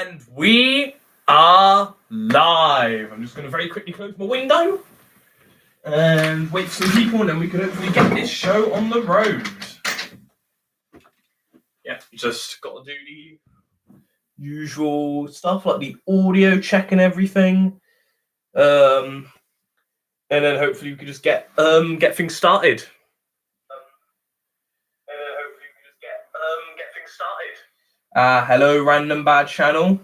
And we are live. I'm just going to very quickly close my window and wait for some people, and then we can hopefully get this show on the road. Yeah, just got to do the usual stuff like the audio check and everything, and then hopefully we can just get things started. Hello, random bad channel.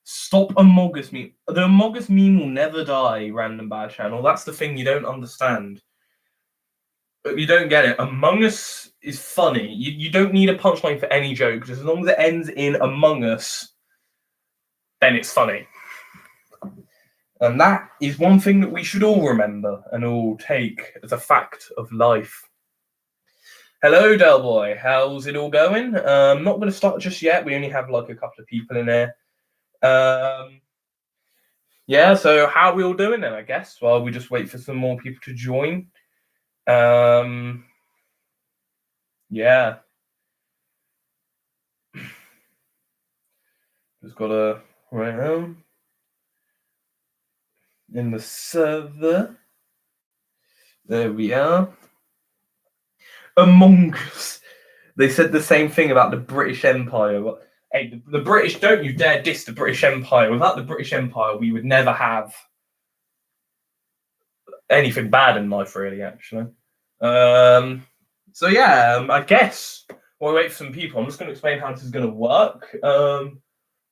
Stop Among Us meme. The Among Us meme will never die, random bad channel. That's the thing you don't understand. You don't get it. Among Us is funny. You don't need a punchline for any joke. Just as long as it ends in Among Us, then it's funny. And that is one thing that we should all remember and all take as a fact of life. Hello, Del Boy. How's it all going? I'm not going to start just yet. We only have like a couple of people in there. Yeah, so how are we all doing then, I guess? Well, we just wait for some more people to join. Yeah. Just got to write down in the server. There we are. Among Us. They said the same thing about the British Empire. Hey, the British, don't you dare diss the British Empire. Without the British Empire, we would never have anything bad in life, really, actually. So, yeah, I guess while we wait for some people, I'm just going to explain how this is going to work.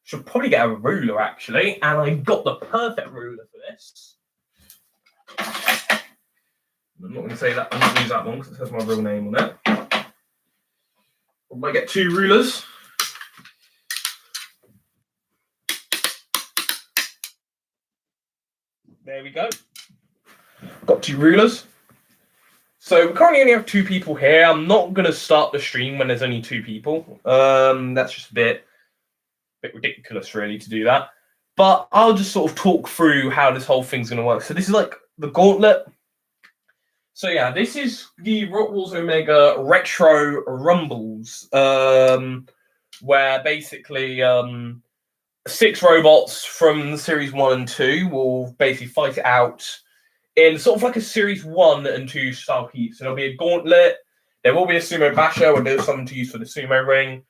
Should probably get a ruler, actually, and I got the perfect ruler for this. I'm not going to say that. I'm not going to use that one because it says my real name on it. I might get two rulers. There we go. Got two rulers. So we currently only have two people here. I'm not going to start the stream when there's only two people. That's just a bit ridiculous, really, to do that. But I'll just sort of talk through how this whole thing's going to work. So this is like the Gauntlet. So yeah, this is the Robot Wars Om3ga Retro Rumbles, where basically 6 robots from Series 1 and 2 will basically fight it out in sort of like a Series 1 and 2 style heat. So there'll be a Gauntlet, there will be a Sumo Basho, and there's something to use for the Sumo Ring,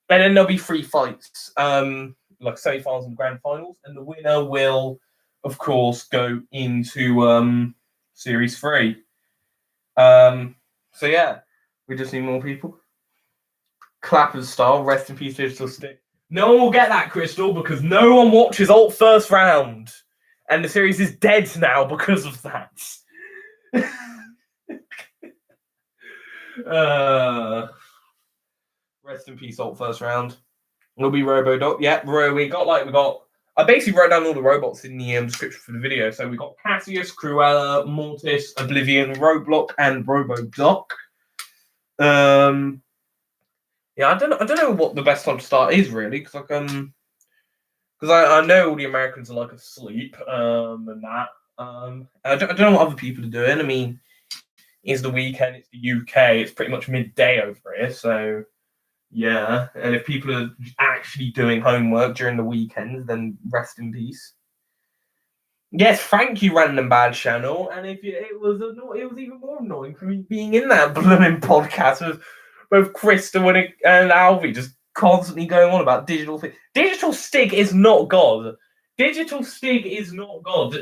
and then there'll be 3 fights, like semi-finals and grand finals, and the winner will, of course, go into Series 3. So yeah, we just need more people. Clappers style, rest in peace, Digital Stick. No one will get that, Crystal, because no one watches Alt First Round, and the series is dead now because of that. Rest in peace, Alt First Round. It'll be Robodoc. Yeah, we got. I basically wrote down all the robots in the description for the video. So we got Cassius, Cruella, Mortis, Oblivion, Roadblock, and Robodoc. Yeah, I don't know what the best time to start is, really, because I know all the Americans are like asleep and that. I don't know what other people are doing. I mean, it's the weekend, it's the UK, it's pretty much midday over here, so. Yeah, and if people are actually doing homework during the weekends, then rest in peace. Yes, thank you, Random Bad Channel. And if it was even more annoying for me being in that blooming podcast with both Crystal and Alfie just constantly going on about digital things. Digital Stig is not God. Digital Stig is not God.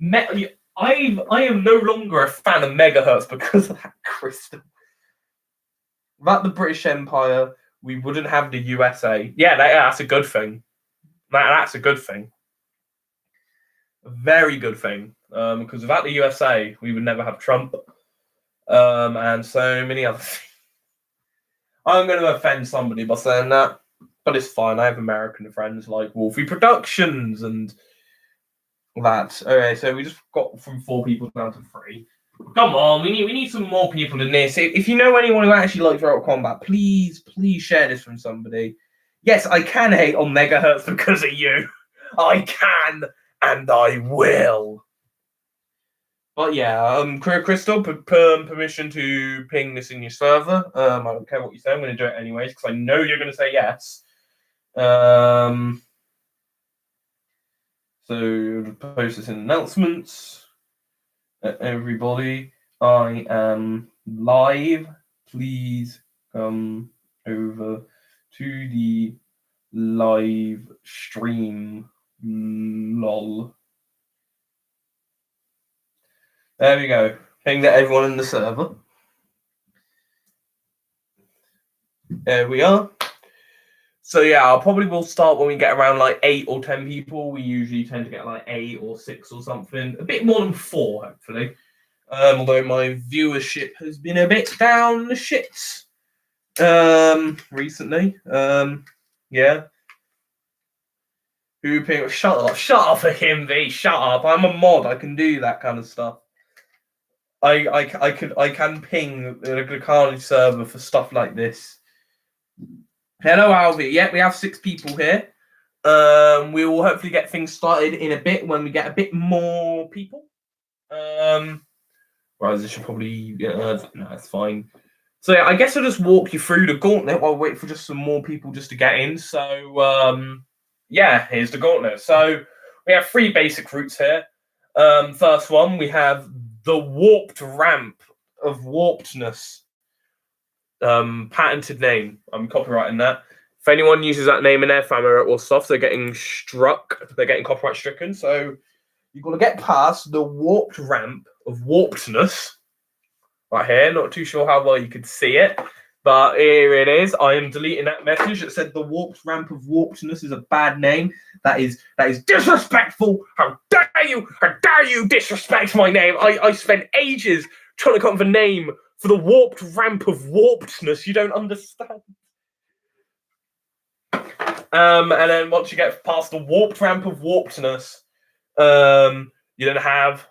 I am no longer a fan of megahertz because of that, Crystal. Without the British Empire, we wouldn't have the USA. Yeah, that's a good thing. That's a good thing. A very good thing. Because without the USA, we would never have Trump. And so many other things. I'm going to offend somebody by saying that. But it's fine. I have American friends like Wolfie Productions and that. Okay, so we just got from 4 people down to 3. Come on, we need some more people than this. If you know anyone who actually likes Mortal Kombat, please share this from somebody. Yes, I can hate on megahertz because of you. I can, and I will. But yeah, Crystal, permission to ping this in your server. I don't care what you say. I'm going to do it anyways because I know you're going to say yes. So processing announcements. Everybody, I am live. Please come over to the live stream. Lol. There we go. Ping to everyone in the server. There we are. So yeah, I probably will start when we get around like 8 or 10 people. We usually tend to get like 8 or 6 or something. A bit more than 4, hopefully. Although my viewership has been a bit down the shits recently. Yeah. Shut up for him, V. Shut up. I'm a mod. I can do that kind of stuff. I can ping the Carnage server for stuff like this. Hello, Alvi. Yeah, we have 6 people here. We will hopefully get things started in a bit when we get a bit more people. Whereas this should probably no, it's fine. So yeah, I guess I'll just walk you through the gauntlet while I wait for just some more people just to get in. So yeah, here's the gauntlet. So we have 3 basic routes here. First one, we have the warped ramp of warpedness. Patented name. I'm copyrighting that. If anyone uses that name in their family or stuff, they're getting struck. They're getting copyright stricken. So you've got to get past the warped ramp of warpedness. Right here. Not too sure how well you could see it, but here it is. I am deleting that message that said the warped ramp of warpedness is a bad name. That is disrespectful. How dare you? How dare you disrespect my name? I spent ages trying to come up with a name for the warped ramp of warpedness. You don't understand. And then once you get past the warped ramp of warpedness, you then have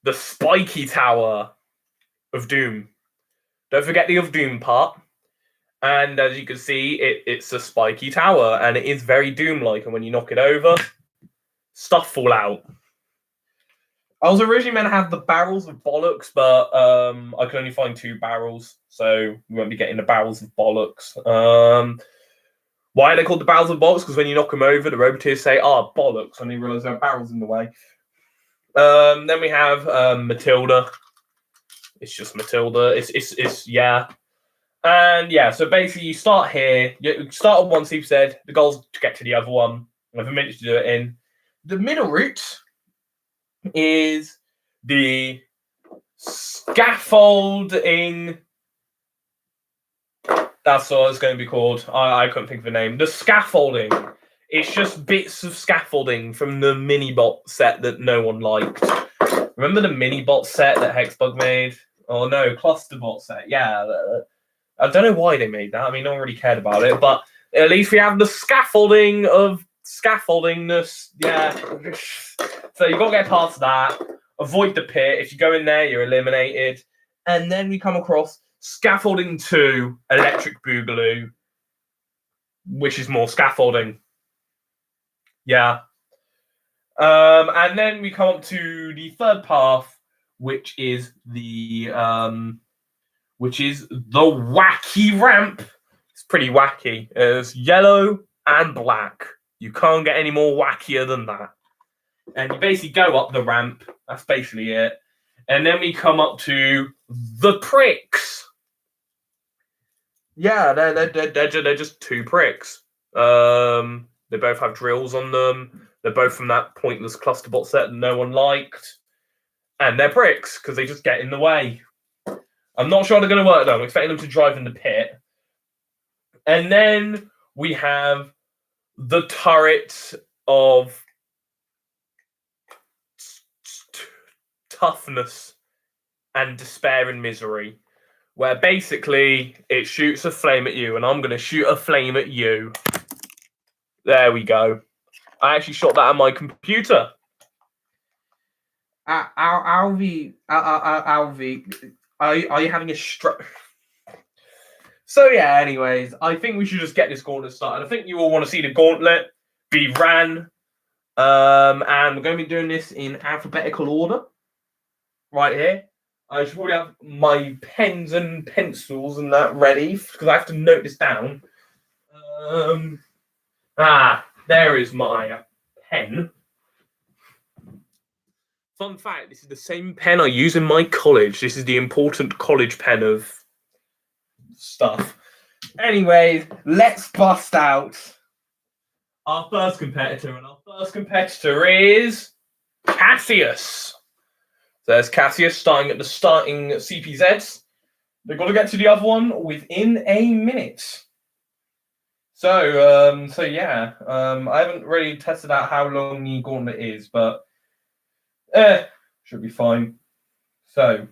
the spiky tower of doom. Don't forget the of doom part. And as you can see, it's a spiky tower, and it is very doom-like. And when you knock it over, stuff fall out. I was originally meant to have the barrels of bollocks, but I could only find 2 barrels, so we won't be getting the barrels of bollocks. Why are they called the barrels of bollocks? Because when you knock them over, the Roboteers say, "Ah, bollocks," and they realise there are barrels in the way. Then we have Matilda. It's just Matilda. It's yeah. And yeah, so basically you start here. You start on one, Steve said. The goal's to get to the other one. I have a minute to do it in. The middle route is the scaffolding. That's what it's going to be called. I couldn't think of a name. The scaffolding. It's just bits of scaffolding from the mini-bot set that no one liked. Remember the mini-bot set that Hexbug made? Oh no, Clusterbot set. Yeah. I don't know why they made that. I mean, no one really cared about it. But at least we have the scaffolding of scaffoldingness. Yeah. So you've got to get past that. Avoid the pit. If you go in there, you're eliminated. And then we come across Scaffolding 2, Electric Boogaloo, which is more scaffolding. Yeah. And then we come up to the third path, which is the Wacky Ramp. It's pretty wacky. It's yellow and black. You can't get any more wackier than that. And you basically go up the ramp. That's basically it. And then we come up to the pricks. Yeah, they're just 2 pricks. They both have drills on them. They're both from that pointless clusterbot set that no one liked. And they're pricks because they just get in the way. I'm not sure they're going to work though. I'm expecting them to drive in the pit. And then we have the turret of toughness and despair and misery, where basically it shoots a flame at you, and I'm going to shoot a flame at you. There we go. I actually shot that on my computer. Alvi, are you having a stroke? So yeah, anyways, I think we should just get this gauntlet started. I think you all want to see the gauntlet be ran. And we're going to be doing this in alphabetical order. Right here. I should probably have my pens and pencils and that ready, because I have to note this down. There is my pen. Fun fact, this is the same pen I use in my college. This is the important college pen of stuff. Anyways, let's bust out our first competitor. And our first competitor is Cassius. So there's Cassius starting at the starting CPZs. They've got to get to the other one within a minute. So yeah. I haven't really tested out how long the gauntlet is, but should be fine. So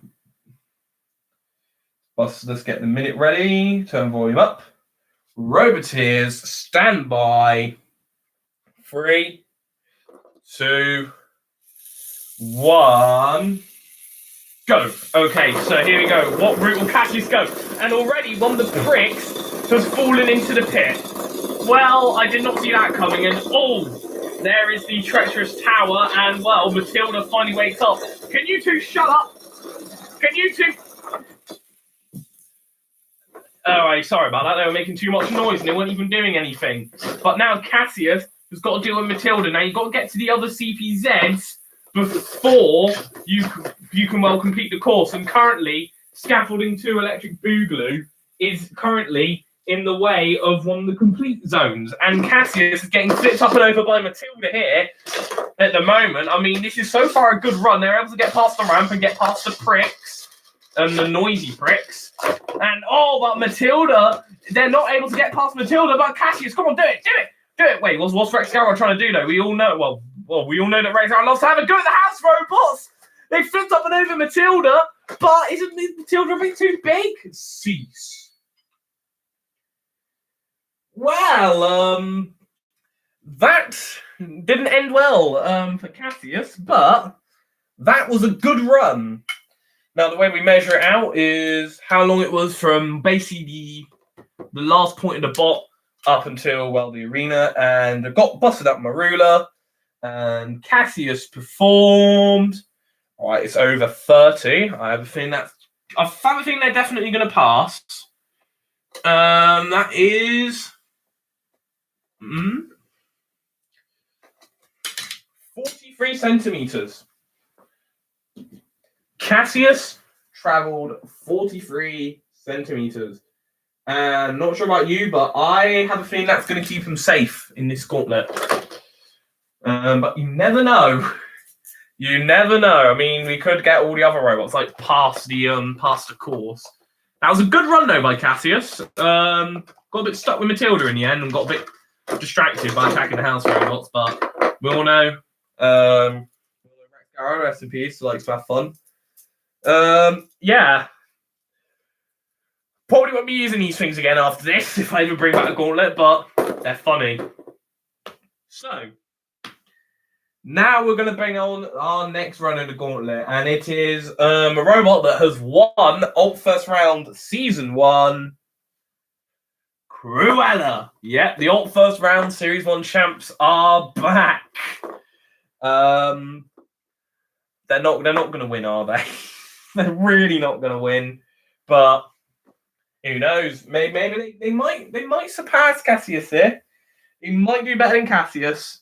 let's get the minute ready. Turn volume up. Roboteers, stand by. 3, 2, 1, go. Okay, so here we go. What route will Cassius go? And already one of the pricks has fallen into the pit. Well, I did not see that coming. And there is the treacherous tower. And well, Matilda finally wakes up. Can you two shut up? Can you two? Alright, sorry about that. They were making too much noise and they weren't even doing anything. But now Cassius has got to deal with Matilda. Now you've got to get to the other CPZs before you can well complete the course. And currently, Scaffolding 2 Electric Boogaloo is currently in the way of one of the complete zones. And Cassius is getting flipped up and over by Matilda here at the moment. I mean, this is so far a good run. They're able to get past the ramp and get past the pricks. And the noisy pricks. And but Matilda, they're not able to get past Matilda, but Cassius, come on, do it. Wait, what's Rex Garrow trying to do though? We all know, we all know that Rex Garrow loves to have a go at the house robots. They flipped up and over Matilda, but isn't Matilda a bit too big? Cease. Well, that didn't end well for Cassius, but that was a good run. Now, the way we measure it out is how long it was from basically the last point of the bot up until, well, the arena. And I got busted up my ruler. And Cassius performed. All right, it's over 30. I have a feeling they're definitely going to pass. That is 43 centimeters. Cassius traveled 43 centimeters. And not sure about you, but I have a feeling that's going to keep him safe in this gauntlet. But you never know. You never know. I mean, we could get all the other robots like past the course. That was a good run though by Cassius. Got a bit stuck with Matilda in the end and got a bit distracted by attacking the house robots, but we all know. Rest in peace. Likes to have fun. Yeah. Probably won't be using these things again after this if I ever bring back a gauntlet, but they're funny. So, now we're going to bring on our next run of the gauntlet, and it is a robot that has won Alt First Round Season 1, Cruella. Yep, the Alt First Round Series 1 champs are back. They're not going to win, are they? They're really not going to win, but who knows? Maybe they might surpass Cassius here. He might do better than Cassius.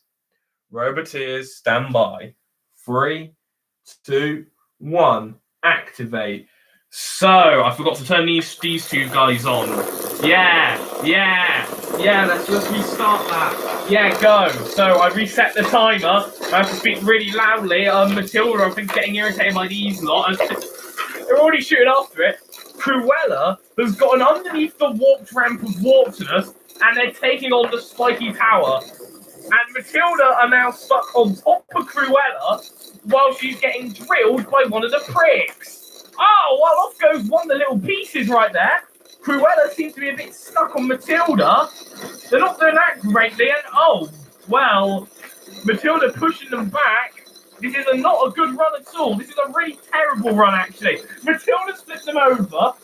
Roboteers, stand by. 3, 2, 1, activate. So I forgot to turn these two guys on. Yeah. Let's restart that. Yeah, go. So I reset the timer. I have to speak really loudly. Matilda, I think, getting irritated by these lot. They're already shooting after it. Cruella has gotten underneath the warped ramp of warpedness, and they're taking on the spiky tower. And Matilda are now stuck on top of Cruella while she's getting drilled by one of the pricks. Oh, well, off goes one of the little pieces right there. Cruella seems to be a bit stuck on Matilda. They're not doing that greatly, and well, Matilda pushing them back. This is not a good run at all. This is a really terrible run, actually. Matilda's flipped them over.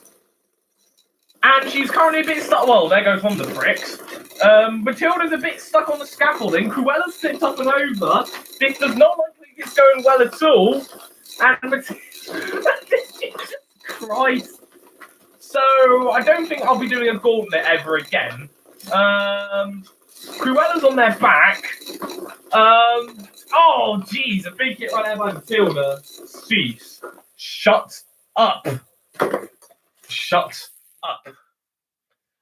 And she's currently a bit stuck. Well, there goes one of the pricks. Matilda's a bit stuck on the scaffolding. Cruella's flipped up and over. This does not look like it's going well at all. And Matilda... Christ. So, I don't think I'll be doing a gauntlet ever again. Cruella's on their back. Oh, jeez, a big hit right there by Matilda. Cease. Shut up. Shut up.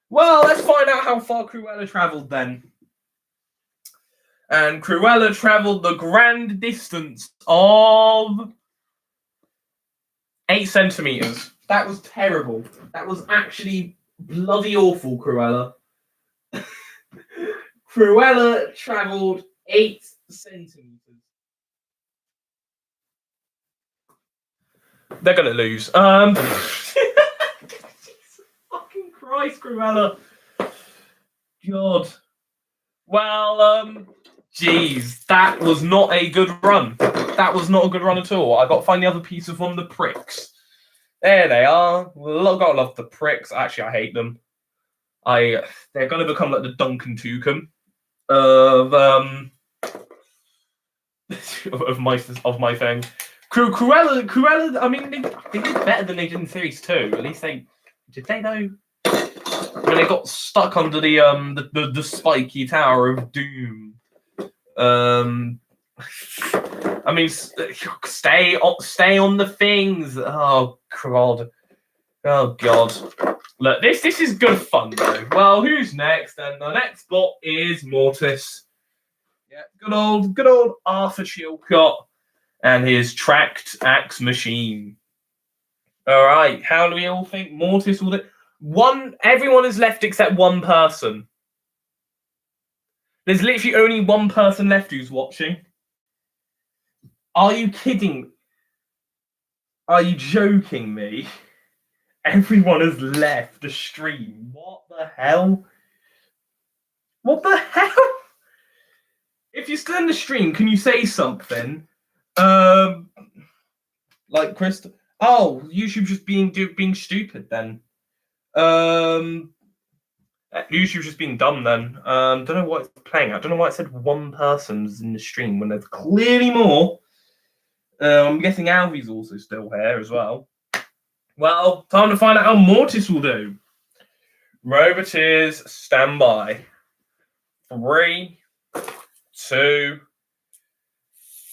Well, let's find out how far Cruella travelled then. And Cruella travelled the grand distance of 8 centimetres. That was terrible. That was actually bloody awful, Cruella. Cruella travelled 8 centimetres. They're gonna lose. Jesus fucking Christ, Cruella. God. Well, jeez, that was not a good run. That was not a good run at all. I got to find the other pieces on the pricks. There they are. Gotta love the pricks. Actually, I hate them. They're gonna become like the Duncan Toucan of my thing. Cruella. I mean, they did better than they did in Series 2. At least did they though? When they got stuck under the spiky Tower of Doom. I mean, stay on the things. Oh God. Oh God. Look, this is good fun though. Well, who's next? And the next bot is Mortis. Yeah, good old Arthur Chilcott and his tracked axe machine. All right, how do we all think Mortis will do? Everyone is left except one person. There's literally only one person left who's watching. Are you kidding? Are you joking me? Everyone has left the stream. What the hell? What the hell? If you're still in the stream, can you say something? Like Crystal. Oh, YouTube's just being stupid then. YouTube's just being dumb then. Don't know what it's playing at. Don't know why it said one person's in the stream when there's clearly more. I'm guessing Alvy's also still here as well. Well, time to find out how Mortis will do. Roboteers, stand by. 3, 2,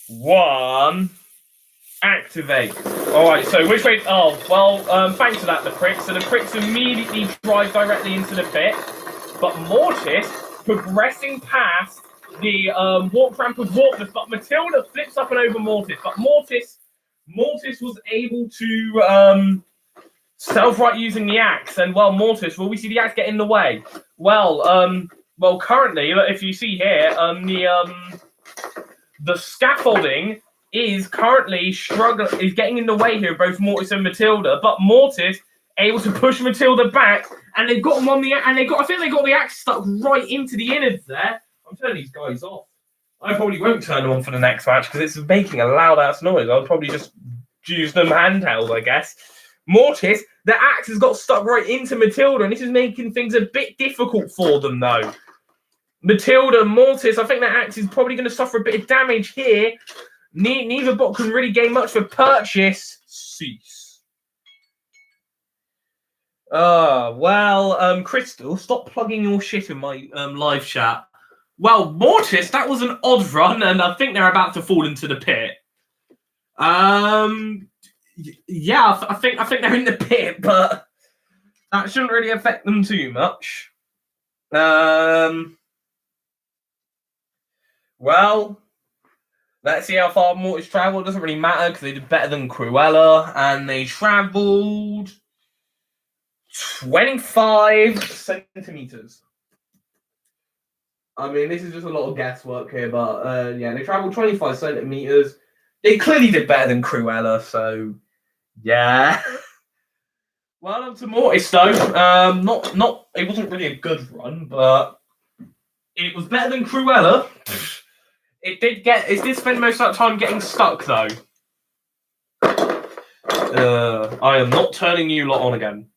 1. Activate. Alright, so which way? Oh, well, thanks for that, the pricks. So the pricks immediately drive directly into the pit. But Mortis, progressing past the warp ramp of Warpness, but Matilda flips up and over Mortis. But Mortis was able to self-right using the axe. And, well, Mortis, will we see the axe get in the way? Well, currently, if you see here, the scaffolding is currently is getting in the way here of both Mortis and Matilda, but Mortis able to push Matilda back, and they've got them on I think they got the axe stuck right into the innards there. I'm turning these guys off. I probably won't turn them on for the next match because it's making a loud ass noise. I'll probably just use them handheld, I guess. Mortis, the axe has got stuck right into Matilda, and this is making things a bit difficult for them though. Matilda, Mortis, I think that axe is probably going to suffer a bit of damage here. Neither bot can really gain much for purchase. Cease. Crystal, stop plugging your shit in my live chat. Well, Mortis, that was an odd run, and I think they're about to fall into the pit. Yeah, I think they're in the pit, but that shouldn't really affect them too much. Well, let's see how far Mortis travelled. Doesn't really matter because they did better than Cruella, and they travelled 25 centimetres. I mean, this is just a lot of guesswork here, but yeah, they travelled 25 centimetres. They clearly did better than Cruella, so yeah. Well done to Mortis, though. It wasn't really a good run, but it was better than Cruella. It did spend most of that time getting stuck, though. I am not turning you lot on again.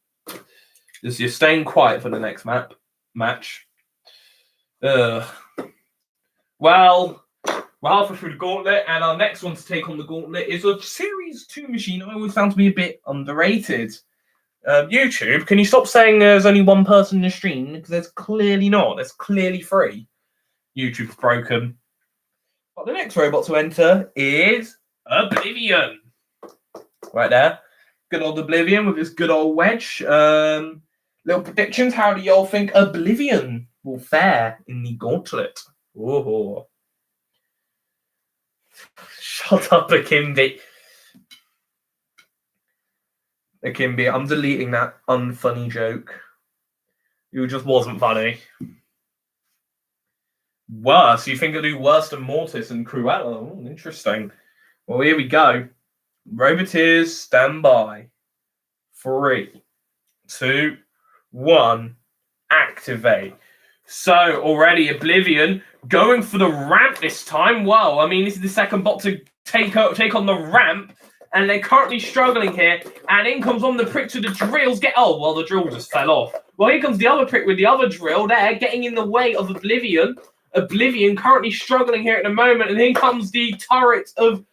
Just you're staying quiet for the next match. Well, we're halfway through the Gauntlet, and our next one to take on the Gauntlet is a Series 2 machine I always found to be a bit underrated. YouTube, can you stop saying there's only one person in the stream? Because there's clearly not. There's clearly 3. YouTube's broken. But the next robot to enter is Oblivion. Right there. Good old Oblivion with his good old wedge. Little predictions. How do y'all think Oblivion will fare in the Gauntlet? Oh. Shut up, Akimbi. Akimbi, I'm deleting that unfunny joke. It just wasn't funny. Worse? You think it'll do worse than Mortis and Cruella? Oh, interesting. Well, here we go. Roboteers, stand by. 3, 2, 1, activate. So, already Oblivion going for the ramp this time. Wow, I mean, this is the second bot to take on the ramp, and they're currently struggling here. And in comes on the prick with the drills. The drill just fell off. Well, here comes the other prick with the other drill there, getting in the way of Oblivion. Oblivion currently struggling here at the moment, and here comes the turret of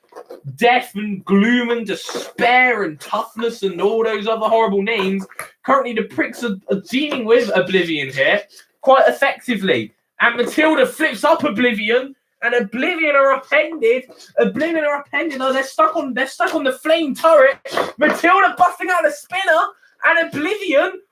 death and gloom and despair and toughness and all those other horrible names. Currently, the pricks are dealing with Oblivion here quite effectively. And Matilda flips up Oblivion, and Oblivion are upended. Oh, they're stuck on the flame turret. Matilda busting out the spinner, and Oblivion.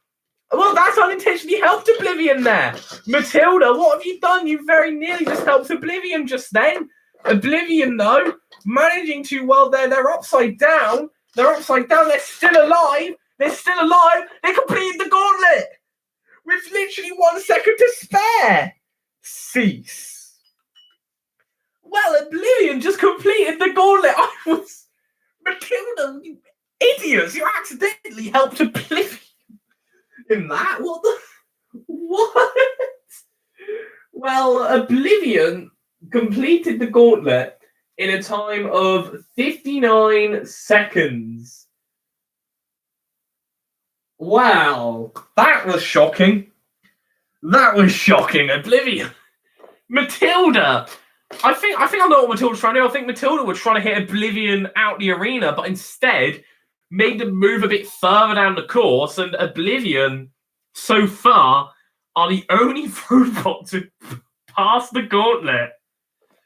Well, that's unintentionally helped Oblivion there. Matilda, what have you done? You very nearly just helped Oblivion just then. Oblivion, though, managing to, well, they're upside down. They're still alive. They completed the gauntlet with literally 1 second to spare. Cease. Well, Oblivion just completed the gauntlet. Matilda, you idiots. You accidentally helped Oblivion in that. What? Well, Oblivion completed the gauntlet in a time of 59 seconds. Wow, that was shocking. Oblivion. Matilda. I think I know what Matilda's trying to do. I think Matilda was trying to hit Oblivion out the arena, but instead made them move a bit further down the course, and Oblivion, so far, are the only robot to pass the gauntlet.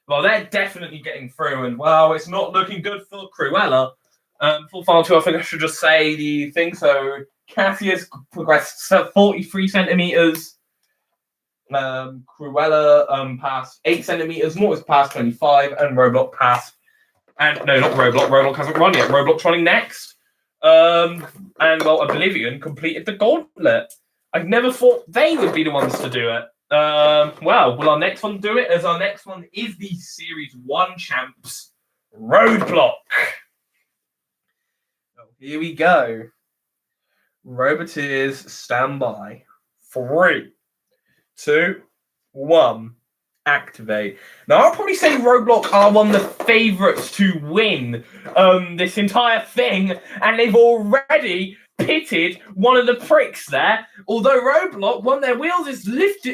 Well, they're definitely getting through, and well, it's not looking good for Cruella. For final two, I think I should just say the thing. So Cassius progressed 43 centimeters. Cruella passed 8 centimeters. Mortis passed 25, and Robodoc passed. And no, not Roblox. Roblox hasn't run yet. Roblox running next. And well, Oblivion completed the gauntlet. I never thought they would be the ones to do it. Well, will our next one do it? As our next one is the Series 1 champs, Roadblock. So here we go. Roboteers, stand by. 3, 2, 1, activate. Now, I'll probably say Roadblock are one of the favourites to win this entire thing, and they've already pitted one of the pricks there. Although Roadblock, one of their wheels is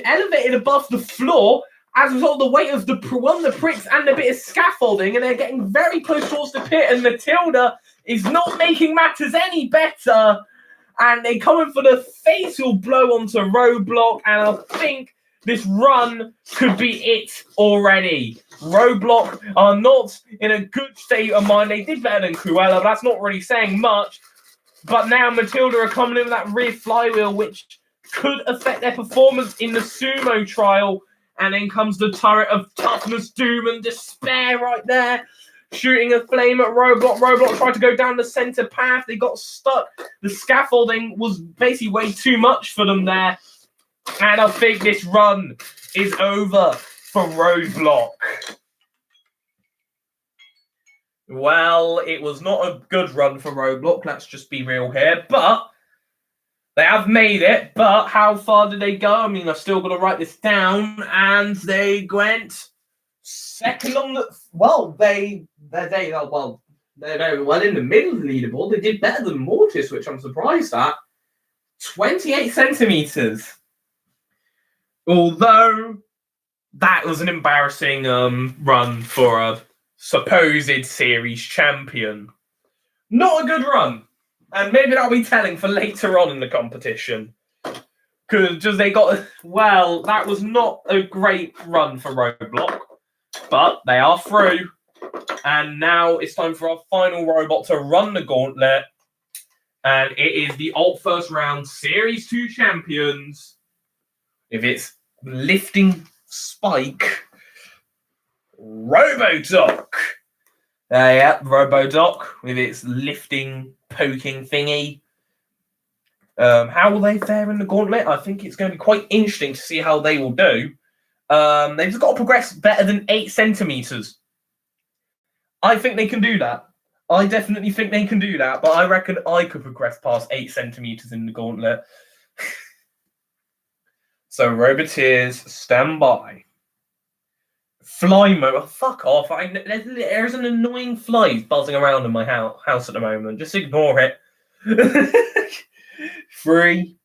elevated above the floor as a result of the weight of one of the pricks and a bit of scaffolding, and they're getting very close towards the pit, and Matilda is not making matters any better. And they come in for the fatal blow onto Roadblock, and I think this run could be it already. Roadblock are not in a good state of mind. They did better than Cruella, but that's not really saying much. But now Matilda are coming in with that rear flywheel, which could affect their performance in the sumo trial. And then comes the turret of toughness, doom, and despair right there. Shooting a flame at Roadblock. Roadblock tried to go down the center path. They got stuck. The scaffolding was basically way too much for them there. And I think this run is over for Roadblock. Well, it was not a good run for Roadblock. Let's just be real here. But they have made it. But how far did they go? I mean, I've still got to write this down. And they went second on the... Well, they're very well in the middle of the leaderboard. They did better than Mortis, which I'm surprised at. 28 centimeters. Although that was an embarrassing run for a supposed series champion. Not a good run. And maybe that'll be telling for later on in the competition. Because just they got, well, that was not a great run for Roadblock, but they are through. And now it's time for our final robot to run the gauntlet. And it is the Alt First Round Series 2 champions. If it's lifting spike, Robodoc. Yeah, Robodoc with its lifting, poking thingy. How will they fare in the gauntlet? I think it's going to be quite interesting to see how they will do. They've just got to progress better than 8 centimeters. I think they can do that. I definitely think they can do that, but I reckon I could progress past 8 centimeters in the gauntlet. So, Roboteers, stand by. Fly mode. Oh, fuck off. There's an annoying fly buzzing around in my house at the moment. Just ignore it. 3,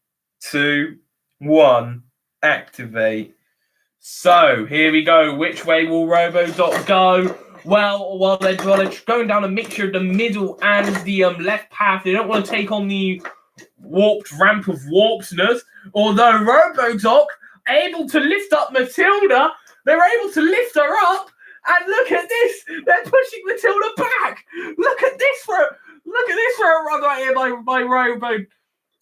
2, 1. Activate. So, here we go. Which way will Robodoc go? Well, they're going down a mixture of the middle and the left path. They don't want to take on the warped ramp of warpedness. Although Robodoc, able to lift up Matilda, they're able to lift her up. And look at this. They're pushing Matilda back. Look at this for a run right here by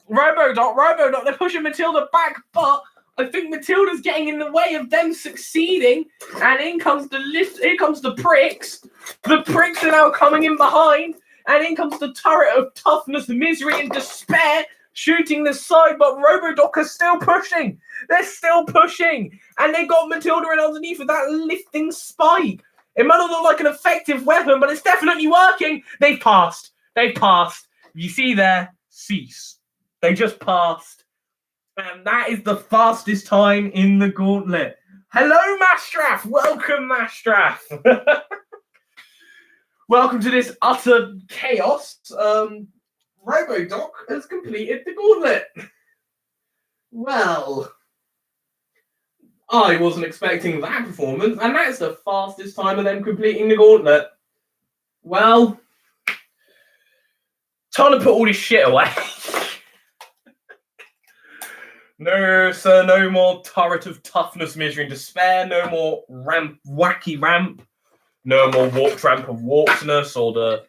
Robodoc. They're pushing Matilda back, but I think Matilda's getting in the way of them succeeding, and in comes the lift. Here comes the pricks. The pricks are now coming in behind, and in comes the turret of toughness, misery, and despair, shooting the side. But Robodoc are still pushing. They're still pushing, and they got Matilda in underneath with that lifting spike. It might not look like an effective weapon, but it's definitely working. They've passed. You see there, cease. They just passed. And that is the fastest time in the gauntlet. Hello, Mastraff. Welcome, Mastraff. Welcome to this utter chaos. Robodoc has completed the gauntlet. Well, I wasn't expecting that performance, and that's the fastest time of them completing the gauntlet. Well, time to put all this shit away. No, sir, no more turret of toughness, misery, and despair. No more wacky ramp. No more warped ramp of warpedness or the...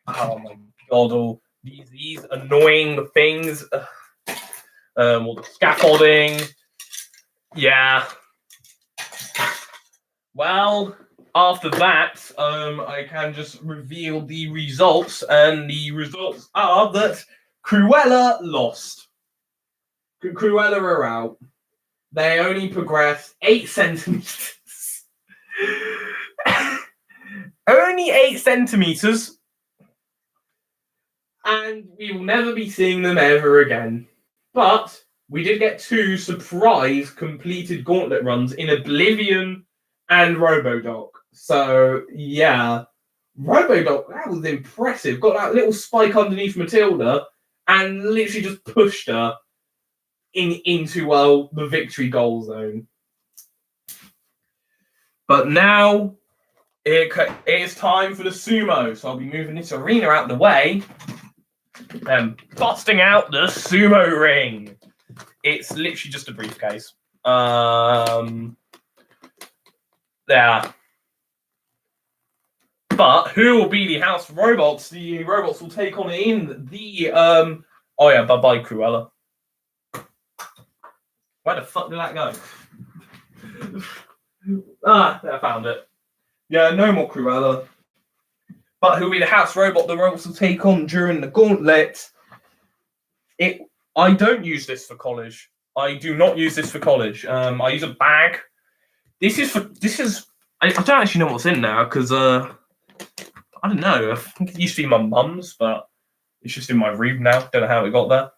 Oh, my God. All these annoying things. All the scaffolding. Yeah. Well, after that, I can just reveal the results. And the results are that Cruella lost. Cruella are out. They only progressed 8 centimeters. Only 8 centimeters. And we will never be seeing them ever again. But we did get 2 surprise completed gauntlet runs in Oblivion and Robodoc. So, yeah. Robodoc, that was impressive. Got that little spike underneath Matilda and literally just pushed her into the victory goal zone. But now it is time for the sumo. So I'll be moving this arena out the way and busting out the sumo ring. It's literally just a briefcase. Yeah. But who will be the house robots? The robots will take on in the oh yeah, bye-bye Cruella. Where the fuck did that go? I found it. Yeah, no more Cruella. But who'll be the house robot the robots will take on during the gauntlet? I don't use this for college. I do not use this for college. I use a bag. I don't actually know what's in there because I don't know. I think it used to be my mum's, but it's just in my room now. Don't know how it got there.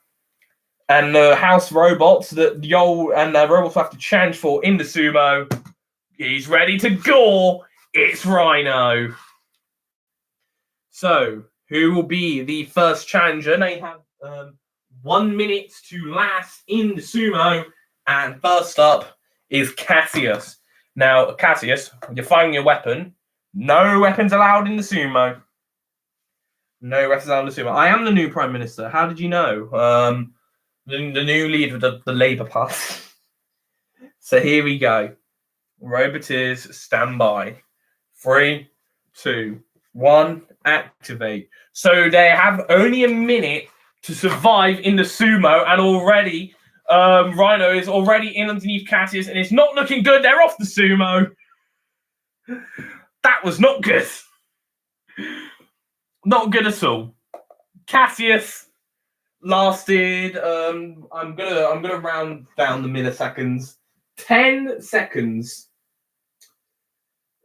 And the house robots that the robots have to change for in the sumo. He's ready to go. It's Rhino. So, who will be the first challenger? They have 1 minute to last in the sumo. And first up is Cassius. Now, Cassius, you're firing your weapon. No weapons allowed in the sumo. No weapons allowed in the sumo. I am the new Prime Minister. How did you know? the new leader of the Labour Party. So here we go. Roboteers, stand by. 3, 2, 1, activate. So they have only a minute to survive in the sumo, and already Rhino is already in underneath Cassius, and it's not looking good. They're off the sumo. That was not good. Not good at all. Cassius lasted. I'm gonna round down the milliseconds. 10 seconds.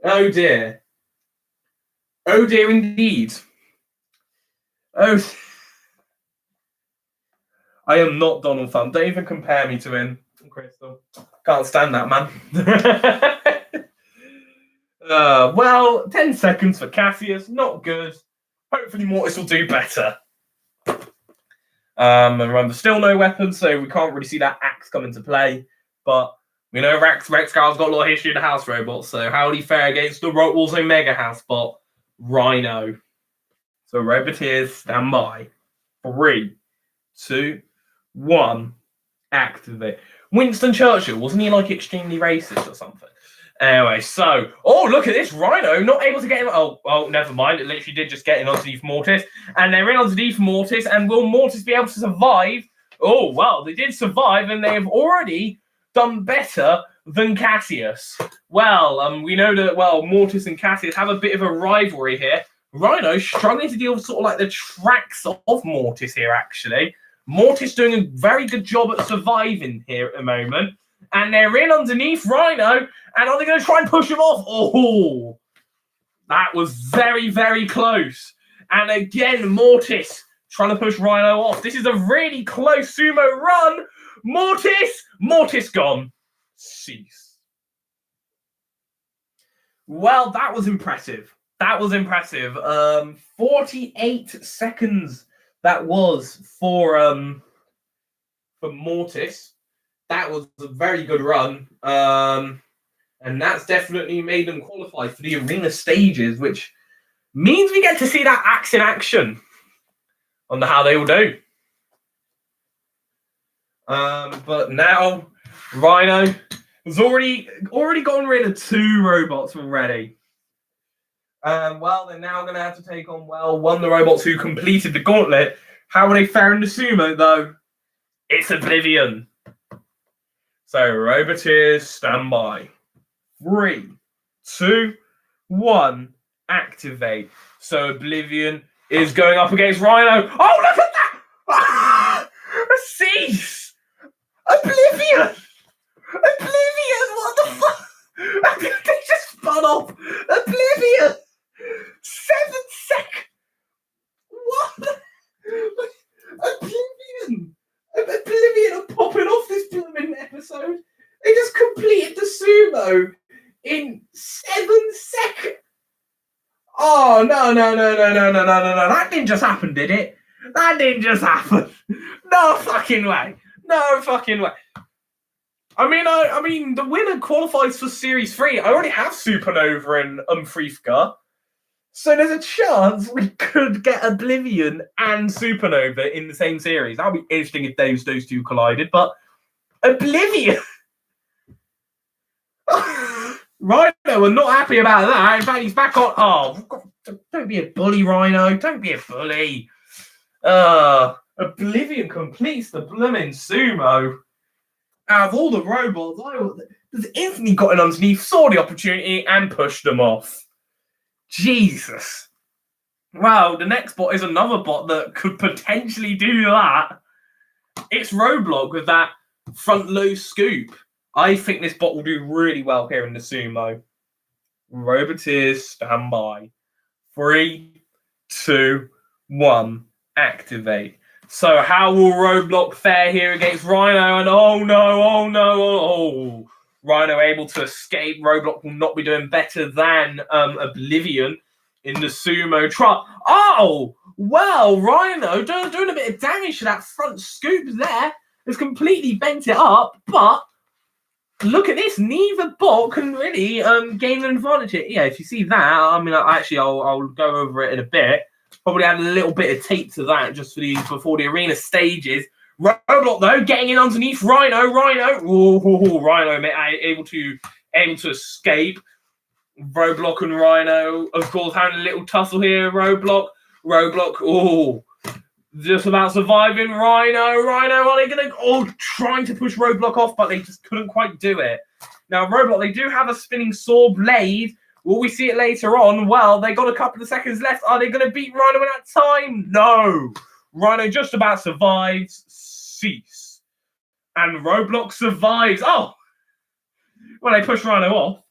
Oh dear. Oh dear indeed. Oh. I am not Donald Trump. Don't even compare me to him, Crystal. Can't stand that, man. Well, 10 seconds for Cassius. Not good. Hopefully Mortis will do better. And remember, still no weapons, so we can't really see that axe come into play. But we know Rex Gar's got a lot of history in the house robots, so how would he fare against the Robot Wars Om3ga house bot, Rhino? So Roboteers, stand by. 3, 2, 1, activate. Winston Churchill, wasn't he like extremely racist or something? Anyway, so, oh, look at this Rhino, not able to get him. Oh, never mind. It literally did just get in underneath Mortis. And they're in underneath Mortis. And will Mortis be able to survive? Oh, well, they did survive, and they have already done better than Cassius. Well, we know that, well, Mortis and Cassius have a bit of a rivalry here. Rhino's struggling to deal with sort of like the tracks of Mortis here, actually. Mortis doing a very good job at surviving here at the moment. And they're in underneath Rhino. And are they going to try and push him off? Oh, that was very, very close. And again, Mortis trying to push Rhino off. This is a really close sumo run. Mortis gone. Cease. Well, that was impressive. 48 seconds that was for Mortis. That was a very good run. And that's definitely made them qualify for the arena stages, which means we get to see that axe in action on how they will do. But now Rhino has already gotten rid of 2 robots already. Well, they're now going to have to take on, well, one of the robots who completed the Gauntlet. How will they fare in the sumo, though? It's Oblivion. So, Roboteers, stand by. 3, 2, 1, activate. So, Oblivion is going up against Rhino. Oh, look at that! Ah! Cease! Oblivion! What the fuck? They just spun off. Oblivion! 7 seconds. What? Oblivion are popping off this blooming episode. They just completed the sumo in 7 seconds. Oh, no. That didn't just happen, did it? That didn't just happen. No fucking way. I mean, the winner qualifies for Series 3. I already have Supernova and Om3ga. So there's a chance we could get Oblivion and Supernova in the same series. That would be interesting if those 2 collided. But Oblivion... Rhino, we're not happy about that. In fact, he's back on... Oh, don't be a bully, Rhino. Don't be a bully. Oblivion completes the blooming sumo. Out of all the robots, has instantly got in underneath, saw the opportunity, and pushed them off. Jesus. Well, the next bot is another bot that could potentially do that. It's Roadblock with that front low scoop. I think this bot will do really well here in the sumo. Roboteers, stand by. 3, 2, 1, activate. So how will Roadblock fare here against Rhino? And oh no. Rhino able to escape. Roadblock will not be doing better than Oblivion in the sumo trot. Oh, well, Rhino doing a bit of damage to that front scoop there. Has completely bent it up, but look at this. Neither bot can really gain an advantage here. Yeah, if you see that, I mean, I'll go over it in a bit. Probably add a little bit of tape to that just before the arena stages. Robodoc though, getting in underneath Rhino. Rhino able to escape. Robodoc and Rhino, of course, having a little tussle here. Robodoc, just about surviving. Rhino, are they going to... trying to push Robodoc off, but they just couldn't quite do it. Now, Robodoc, they do have a spinning saw blade. Will we see it later on? Well, they got a couple of seconds left. Are they going to beat Rhino in that time? No. Rhino just about survives. Cease. And Robodoc survives. Oh! Well, they push Rhino off.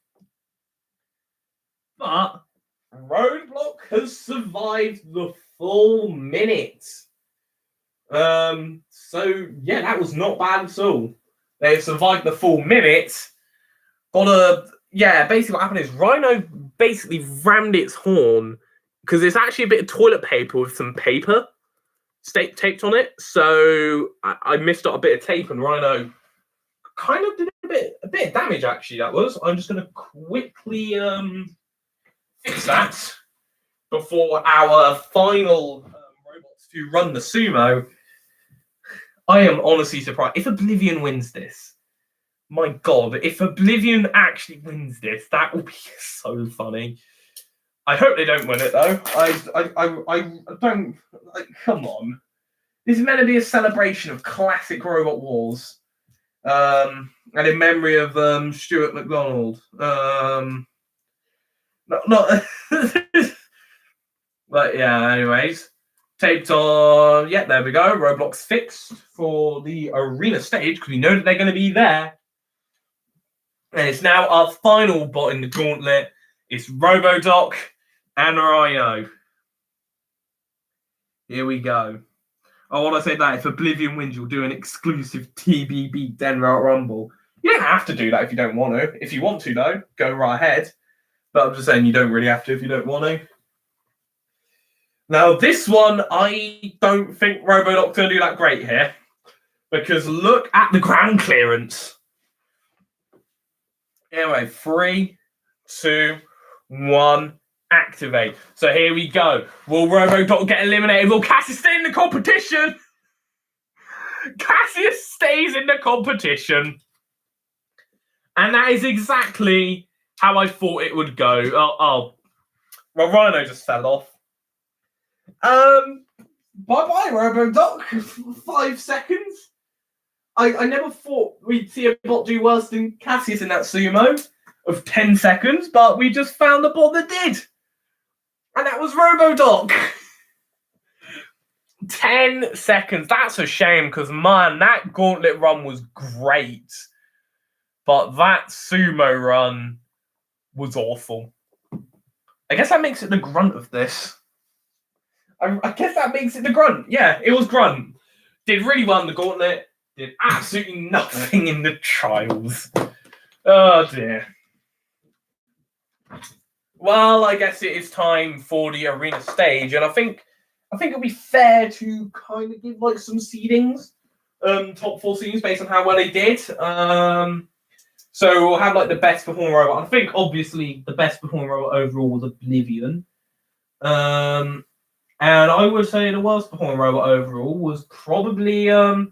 But Robodoc has survived the full minute. So, yeah, that was not bad at all. They have survived the full minute. Basically what happened is Rhino basically rammed its horn because it's actually a bit of toilet paper with some paper taped on it. So I missed out a bit of tape and Rhino kind of did a bit of damage, actually, that was. I'm just going to quickly fix that before our final robots to run the sumo. I am honestly surprised. If Oblivion wins this, my God, if Oblivion actually wins this, that will be so funny. I hope they don't win it, though. I don't... come on. This is meant to be a celebration of classic Robot Wars. And in memory of Stuart McDonald. But yeah, anyways. Taped on... Yeah, there we go. Roblox fixed for the arena stage, because we know that they're going to be there. And it's now our final bot in the gauntlet. It's Robodoc and Rhino. Here we go. Oh, what I say that? If Oblivion wins, you'll do an exclusive TBB Denver Rumble. You don't have to do that if you don't want to. If you want to, though, go right ahead. But I'm just saying you don't really have to if you don't want to. Now, this one, I don't think Robodoc's going to do that great here. Because look at the ground clearance. Anyway, 3, 2, 1, activate. So here we go. Will Robodoc get eliminated? Will Cassius stay in the competition? Cassius stays in the competition. And that is exactly how I thought it would go. Well, Rhino just fell off. Bye-bye, Robodoc. 5 seconds. I never thought we'd see a bot do worse than Cassius in that sumo of 10 seconds, but we just found a bot that did. And that was Robodoc. 10 seconds. That's a shame because, man, that gauntlet run was great. But that sumo run was awful. I guess that makes it the grunt of this. I guess that makes it the grunt. Yeah, it was grunt. Did really well in the gauntlet. Did absolutely nothing in the trials. Oh, dear. Well, I guess it is time for the arena stage, and I think it'll be fair to kind of give like some seedings, top 4 seedings based on how well they did. So we'll have like the best performing robot. I think obviously the best performing robot overall was Oblivion, and I would say the worst performing robot overall was probably Now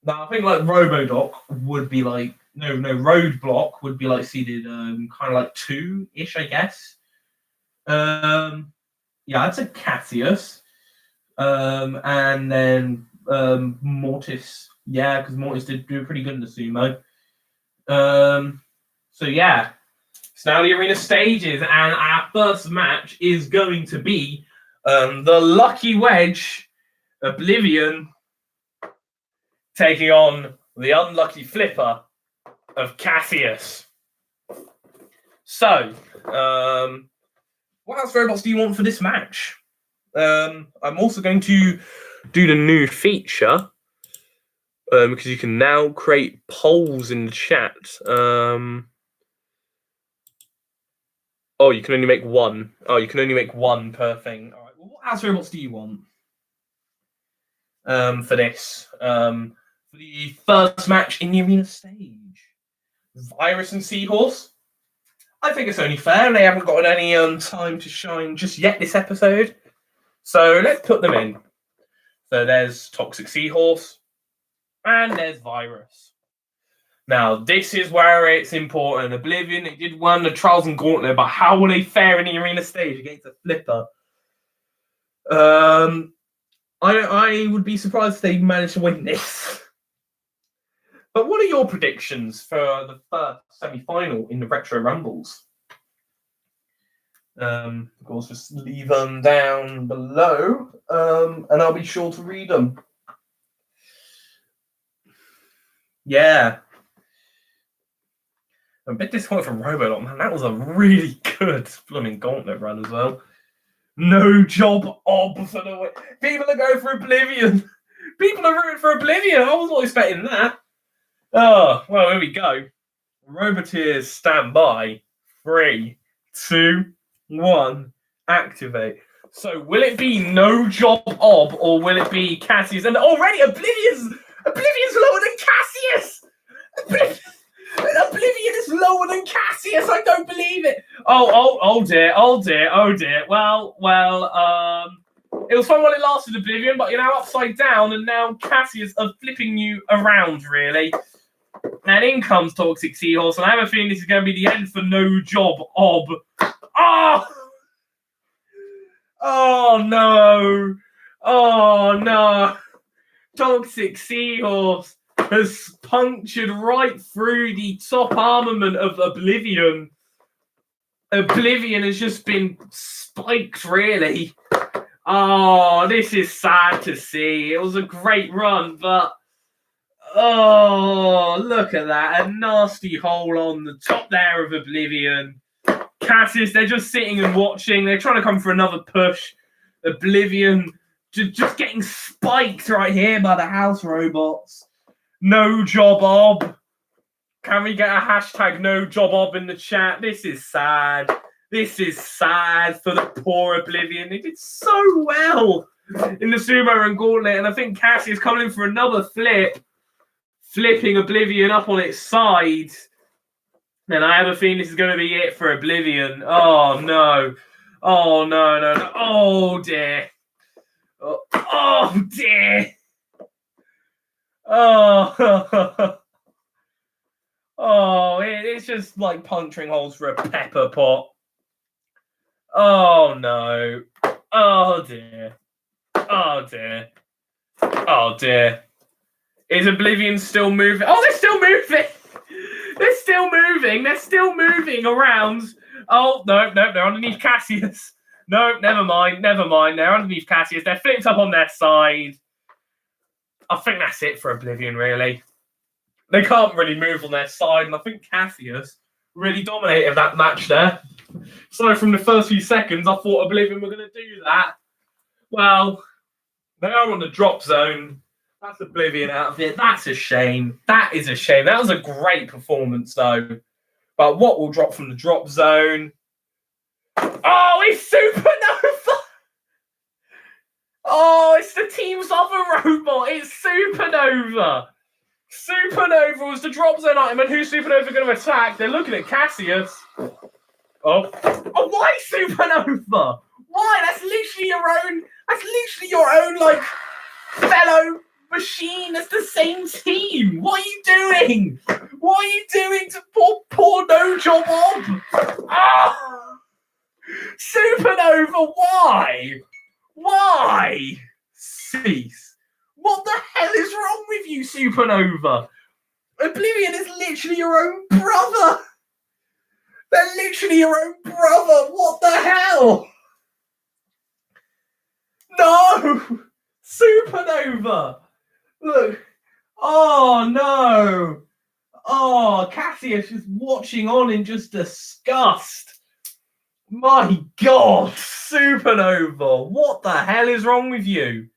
I think like Robodoc would be like Roadblock would be like seeded kind of like 2-ish, I guess. Yeah, I'd say Cassius. And then Mortis. Yeah, because Mortis did do pretty good in the sumo. So yeah. So now the arena stages, and our first match is going to be the Lucky Wedge, Oblivion, taking on the Unlucky Flipper of Cassius. So, what else robots do you want for this match? I'm also going to do the new feature, because you can now create polls in the chat. Oh, you can only make one. Oh, you can only make one per thing. All right. Well, what else robots do you want for this? For the first match in the arena stage, Virus and Seahorse. I think it's only fair. They haven't got any time to shine just yet this episode, so let's put them in. So there's Toxic Seahorse, and there's Virus. Now, this is where it's important. Oblivion, it did win the Trials and Gauntlet, but how will they fare in the arena stage against a flipper? I would be surprised if they managed to win this. But what are your predictions for the first semi-final in the Retro Rumbles? Of course, just leave them down below, and I'll be sure to read them. Yeah. I'm a bit disappointed from Robodoc, man. That was a really good blooming Gauntlet run as well. No job ob for the win. People are going for Oblivion. People are rooting for Oblivion. I was not expecting that. Oh, well, here we go. Roboteers stand by. 3, 2, 1. Activate. So will it be no job ob or will it be Cassius? And already Oblivion's lower than Cassius. Oblivion is lower than Cassius. I don't believe it. Oh dear. Well. It was fun while it lasted, Oblivion, but you're now upside down, and now Cassius are flipping you around, really. And in comes Toxic Seahorse, and I have a feeling this is going to be the end for no job ob. Oh no. Toxic Seahorse has punctured right through the top armament of Oblivion. Oblivion has just been spiked, really. Oh, this is sad to see. It was a great run, but oh, look at that. A nasty hole on the top there of Oblivion. Cassius, they're just sitting and watching. They're trying to come for another push. Oblivion just getting spiked right here by the house robots. No job ob. Can we get a hashtag no job ob in the chat? This is sad. This is sad for the poor Oblivion. They did so well in the Sumo and Gauntlet, and I think Cassius coming in for another flip, flipping Oblivion up on its side. And I have a feeling this is going to be it for Oblivion. Oh no. Oh no. Oh dear. Oh dear. Oh. Oh, it's just like puncturing holes for a pepper pot. Oh no. Oh dear. Oh dear. Oh dear. Is Oblivion still moving? Oh, they're still moving. They're still moving around. Oh, no, they're underneath Cassius. No, never mind. They're underneath Cassius. They're flipped up on their side. I think that's it for Oblivion, really. They can't really move on their side, and I think Cassius really dominated that match there. So from the first few seconds, I thought Oblivion were going to do that. Well, they are on the drop zone. That's Oblivion out of it. That's a shame. That is a shame. That was a great performance, though. But what will drop from the drop zone? Oh, it's Supernova! Oh, it's the team's other robot. It's Supernova. Supernova was the drop zone item, and who's Supernova going to attack? They're looking at Cassius. Oh, why Supernova? Why? That's literally your own, like, fellow machine. It's the same team. What are you doing? What are you doing to poor no job on? Supernova, why? Why? Cease. What the hell is wrong with you, Supernova? Oblivion is literally your own brother. They're literally your own brother. What the hell? No! Supernova! Look. Oh, no. Oh, Cassius is watching on in just disgust. My God, Supernova. What the hell is wrong with you?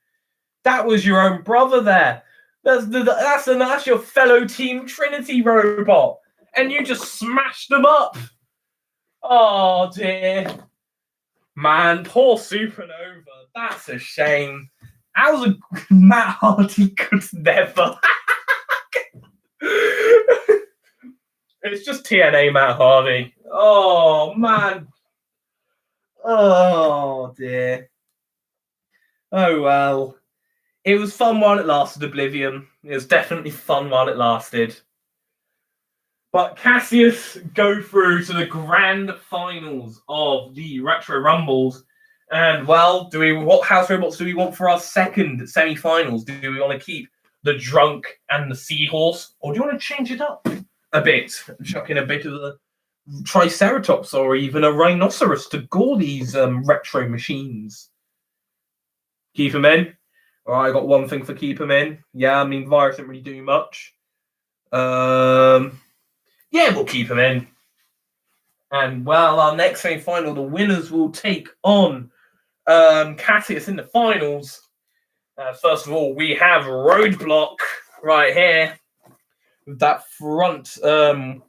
That was your own brother there. That's your fellow Team Trinity robot. And you just smashed them up. Oh, dear. Man, poor Supernova. That's a shame. Matt Hardy could never. It's just TNA Matt Hardy. Oh, man. Oh, dear. Oh, well. It was fun while it lasted, Oblivion. It was definitely fun while it lasted. But Cassius go through to the grand finals of the Retro Rumbles. And, well, what house robots do we want for our second semi-finals? Do we want to keep the Drunk and the Seahorse? Or do you want to change it up a bit? Chuck in a bit of the Triceratops or even a Rhinoceros to gore these retro machines. Keep them in. All right, I got one thing for keep them in. Yeah, I mean, Virus didn't really do much. Yeah, we'll keep them in. And, well, our next semi-final, the winners will take on Cassius in the finals. First of all, we have Roadblock right here. With that front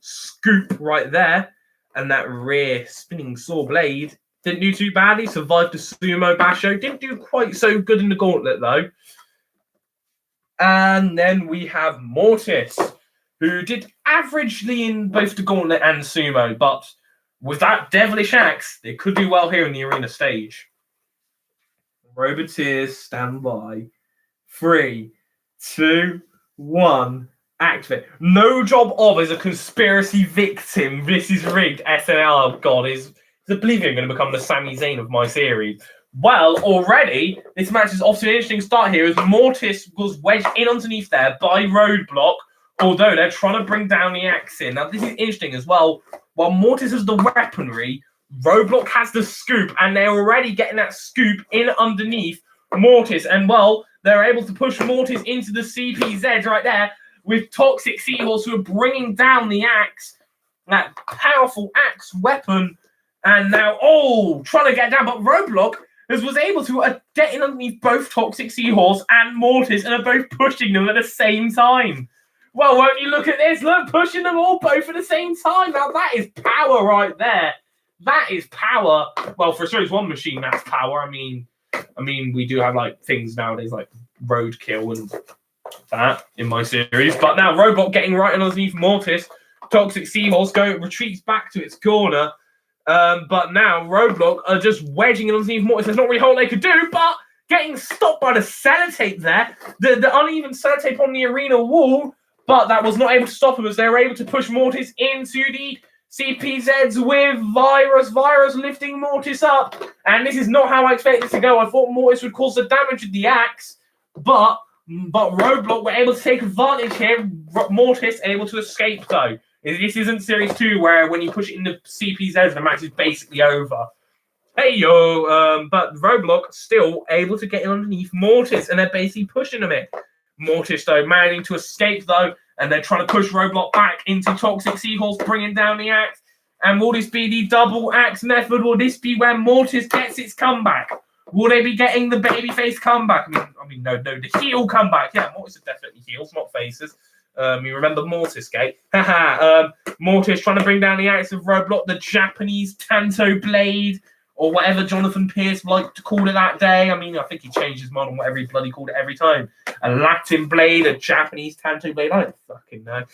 scoop right there. And that rear spinning saw blade. Didn't do too badly. Survived the Sumo Basho. Didn't do quite so good in the Gauntlet, though. And then we have Mortis, who did averagely in both the Gauntlet and Sumo, but with that devilish axe, they could do well here in the arena stage. Roboteers, stand by. 3, 2, 1, activate. No job of as a conspiracy victim. This is rigged. SNL, oh God, is Oblivion going to become the Sami Zayn of my series? Well, already, this match is off to an interesting start here as Mortis was wedged in underneath there by Roadblock, although they're trying to bring down the axe in. Now, this is interesting as well. While Mortis has the weaponry, Roadblock has the scoop, and they're already getting that scoop in underneath Mortis. And, well, they're able to push Mortis into the CPZ right there with Toxic Seahorse, who are bringing down the axe, that powerful axe weapon. And now, trying to get down, but Roadblock was able to get in underneath both Toxic Seahorse and Mortis and are both pushing them at the same time. Well, won't you look at this? Look, pushing them all both at the same time. Now, that is power right there. That is power. Well, for Series 1 machine, that's power. I mean, we do have, like, things nowadays like Roadkill and that in my series. But now, Robot getting right underneath Mortis. Toxic Seahorse retreats back to its corner. But now Roadblock are just wedging it underneath Mortis. There's not really a whole lot they could do, but getting stopped by the sellotape there. The uneven sellotape on the arena wall, but that was not able to stop him as they were able to push Mortis into the CPZs with Virus. Virus lifting Mortis up. And this is not how I expected this to go. I thought Mortis would cause the damage with the axe, but Roadblock were able to take advantage here. Mortis able to escape, though. This isn't Series 2 where when you push it in the CPZs, the match is basically over. But Roadblock still able to get in underneath Mortis, and they're basically pushing him in. Mortis, though, managing to escape, though, and they're trying to push Roadblock back into Toxic Seahorse, bringing down the axe. And will this be the double axe method? Will this be where Mortis gets its comeback? Will they be getting the babyface comeback? No, the heel comeback. Yeah, Mortis are definitely heels, not faces. You remember Mortis Gate? Mortis trying to bring down the axe of Roadblock, the Japanese Tanto Blade, or whatever Jonathan Pierce liked to call it that day. I think he changed his mind on whatever he bloody called it every time. A Latin Blade, a Japanese Tanto Blade. I don't fucking know.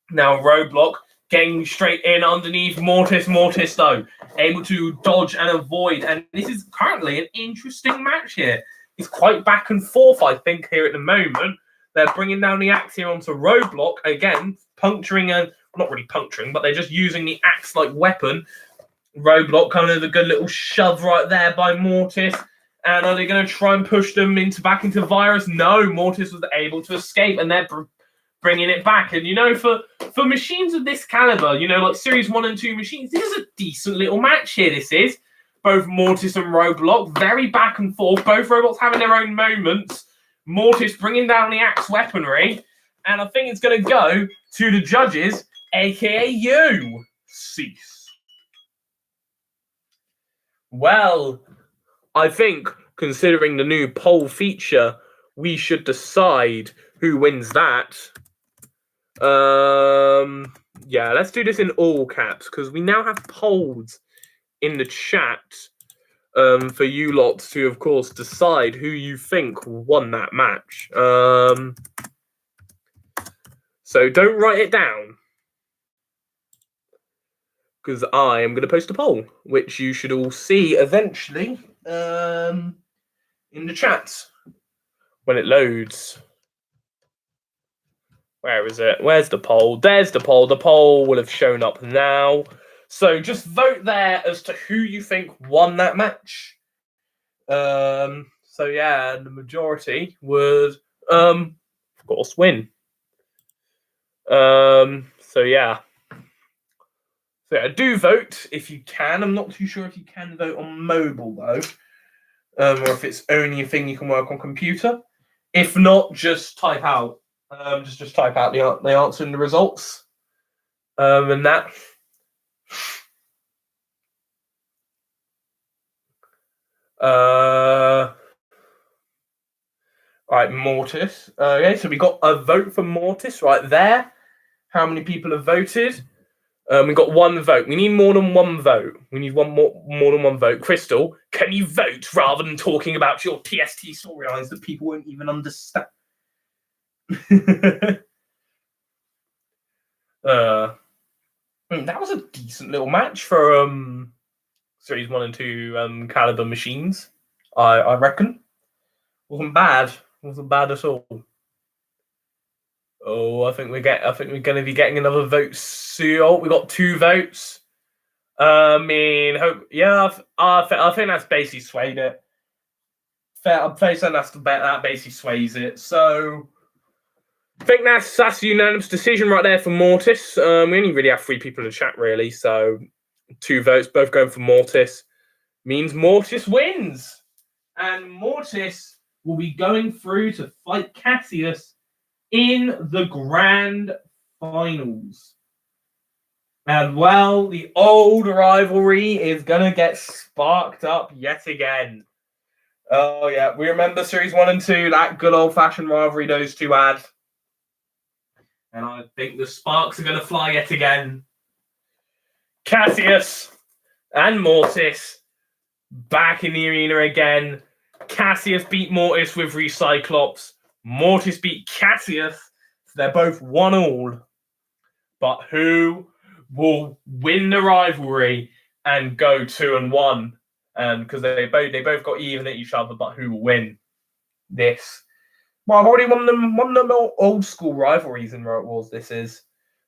Now Roadblock getting straight in underneath Mortis. Mortis, though, able to dodge and avoid. And this is currently an interesting match here. It's quite back and forth, I think, here at the moment. They're bringing down the axe here onto Roadblock. Again, puncturing and... Not really puncturing, but they're just using the axe-like weapon. Roadblock coming with a good little shove right there by Mortis. And are they going to try and push them back into Virus? No, Mortis was able to escape, and they're bringing it back. And, for machines of this caliber, like Series 1 and 2 machines, this is a decent little match here, this is. Both Mortis and Roadblock, very back and forth. Both robots having their own moments. Mortis bringing down the axe weaponry. And I think it's going to go to the judges, a.k.a. you. Cease. Well, I think, considering the new poll feature, we should decide who wins that. Yeah, let's do this in all caps, because we now have polls in the chat for you lot to, of course, decide who you think won that match. So don't write it down, because I am going to post a poll, which you should all see eventually in the chat when it loads. Where is it? Where's the poll? There's the poll. The poll will have shown up now. So just vote there as to who you think won that match. So yeah, the majority would, of course, win. So yeah. So yeah, do vote if you can. I'm not too sure if you can vote on mobile though, or if it's only a thing you can work on computer. If not, just type out. Just type out the answer and the results. And that. All right, Mortis. Okay, so we got a vote for Mortis right there. How many people have voted? We got one vote. We need more than one vote. We need more than one vote. Crystal, can you vote rather than talking about your TST storylines that people won't even understand? That was a decent little match for Series 1 and 2 caliber machines. I reckon. Wasn't bad. Wasn't bad at all. Oh, I think we're going to be getting another vote soon. Oh, we got 2 votes. I mean, I think that's basically swayed it. I'm facing that basically sways it. So I think that's a unanimous decision right there for Mortis. We only really have 3 people in the chat really, so 2 votes, both going for Mortis, means Mortis wins, and Mortis will be going through to fight Cassius in the grand finals. And well, the old rivalry is gonna get sparked up yet again. Oh yeah, we remember Series 1 and 2, that good old-fashioned rivalry those two had. And I think the sparks are gonna fly yet again. Cassius and Mortis back in the arena again. Cassius beat Mortis with Recyclops. Mortis beat Cassius. So they're both 1-1. But who will win the rivalry and go 2-1? Because they both got even at each other, but who will win this? Well, I've already won them old school rivalries in Robot Wars. This is.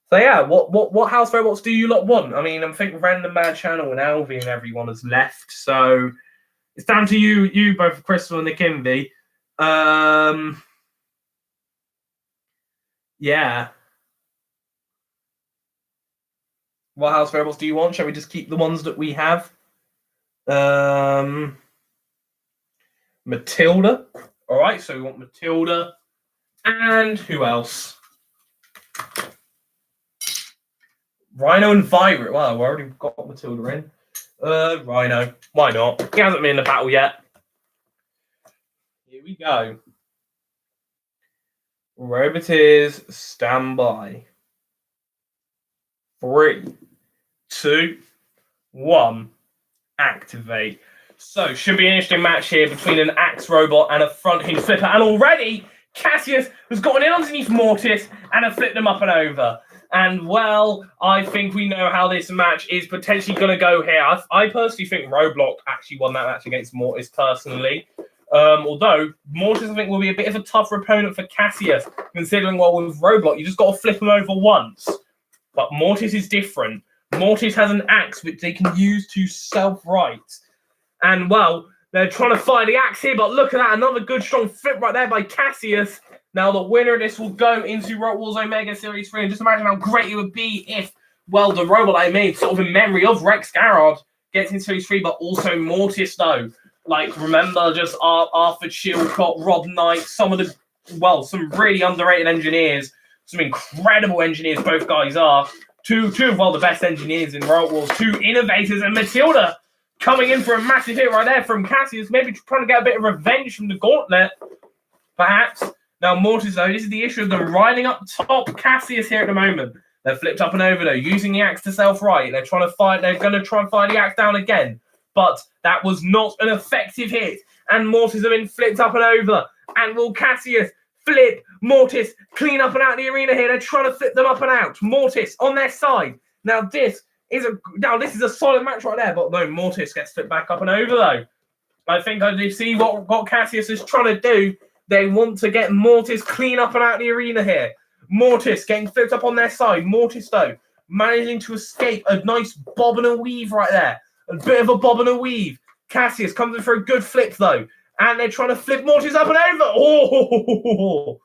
So yeah, what house robots do you lot want? I mean, I think Random Mad Channel and Alvy and everyone has left, so it's down to you both, Crystal and Nikimbi. Yeah. What house robots do you want? Shall we just keep the ones that we have? Matilda. All right, so we want Matilda, and who else? Rhino and Virus. Well, we already got Matilda in. Rhino. Why not? He hasn't been in the battle yet. Here we go. Roboteers, stand by. 3, 2, 1. Activate. So, should be an interesting match here between an axe robot and a front hinge flipper. And already, Cassius has gotten in underneath Mortis and have flipped them up and over. And, well, I think we know how this match is potentially going to go here. I personally think Roadblock actually won that match against Mortis, personally. Although, Mortis, I think, will be a bit of a tougher opponent for Cassius, considering, well, with Roadblock, you just got to flip him over once. But Mortis is different. Mortis has an axe which they can use to self-right. And, well, they're trying to fire the axe here, but look at that. Another good, strong flip right there by Cassius. Now, the winner of this will go into Robot Wars Om3ga Series 3. And just imagine how great it would be if, well, the robot I made, sort of in memory of Rex Garrod, gets in Series 3, but also Mortis, though. Like, remember just Arthur Chilcott, Rob Knight, some really underrated engineers. Some incredible engineers both guys are. Two of, the best engineers in Robot Wars. 2 innovators, and Matilda coming in for a massive hit right there from Cassius, maybe trying to get a bit of revenge from the Gauntlet, perhaps. Now, Mortis, though, this is the issue of them riding up top Cassius here at the moment. They're flipped up and over, though, using the axe to self-right. They're going to try and fire the axe down again. But that was not an effective hit. And Mortis have been flipped up and over. And will Cassius flip Mortis clean up and out of the arena here? They're trying to flip them up and out. Mortis on their side. Now, this is a solid match right there. But no, Mortis gets flipped back up and over, though. I think I do see what Cassius is trying to do. They want to get Mortis clean up and out of the arena here. Mortis getting flipped up on their side. Mortis, though, managing to escape a nice bob and a weave right there. A bit of a bob and a weave. Cassius comes in for a good flip, though. And they're trying to flip Mortis up and over. Oh!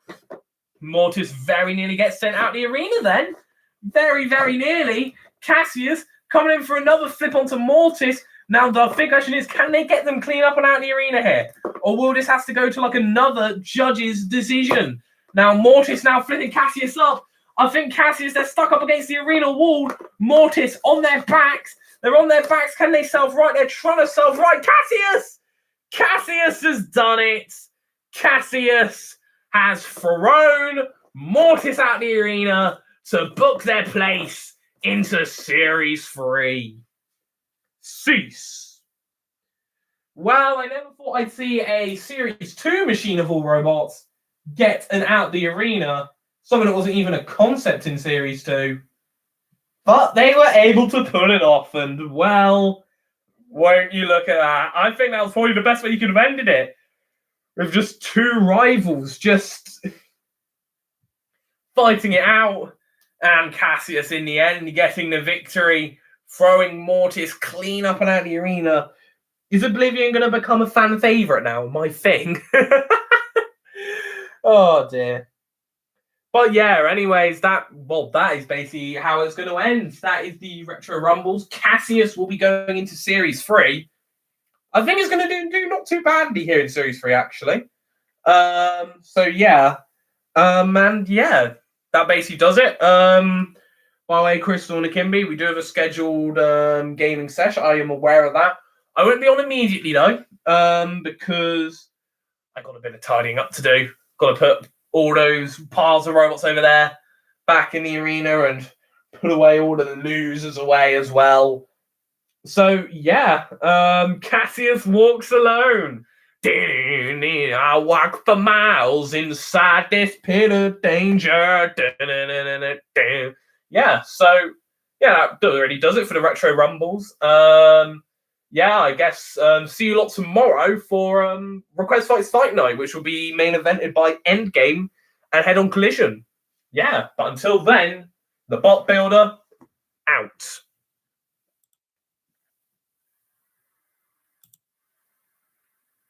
Mortis very nearly gets sent out the arena then. Very, very nearly. Cassius coming in for another flip onto Mortis. Now, the big question is, can they get them clean up and out of the arena here? Or will this have to go to, like, another judge's decision? Now, Mortis now flipping Cassius up. I think Cassius, they're stuck up against the arena wall. Mortis on their backs. They're on their backs. Can they self-right? They're trying to self-right. Cassius! Cassius has done it. Cassius has thrown Mortis out the arena to book their place into Series 3. Cease. Well, I never thought I'd see a Series 2 Machine of All Robots get an out the arena, something that wasn't even a concept in Series 2. But they were able to pull it off, and well, won't you look at that? I think that was probably the best way you could have ended it. With just two rivals just fighting it out, and Cassius in the end getting the victory, throwing Mortis clean up and out of the arena. Is Oblivion going to become a fan favourite now? My thing. Oh, dear. But yeah, anyways, that is basically how it's going to end. That is the Retro Rumbles. Cassius will be going into Series 3. I think it's going to do not too badly here in Series 3, actually. So, yeah. And, yeah, that basically does it. By the way, Crystal and Akimbi, we do have a scheduled gaming session. I am aware of that. I won't be on immediately, though, because I got a bit of tidying up to do. Got to put all those piles of robots over there back in the arena and put away all of the losers away as well. So, yeah, Cassius walks alone. I walk for miles inside this pit of danger. Yeah, so, yeah, that already does it for the Retro Rumbles. Yeah, I guess see you lot tomorrow for Request Fights Fight Night, which will be main evented by Endgame and Head On Collision. Yeah, but until then, the Bot Builder out.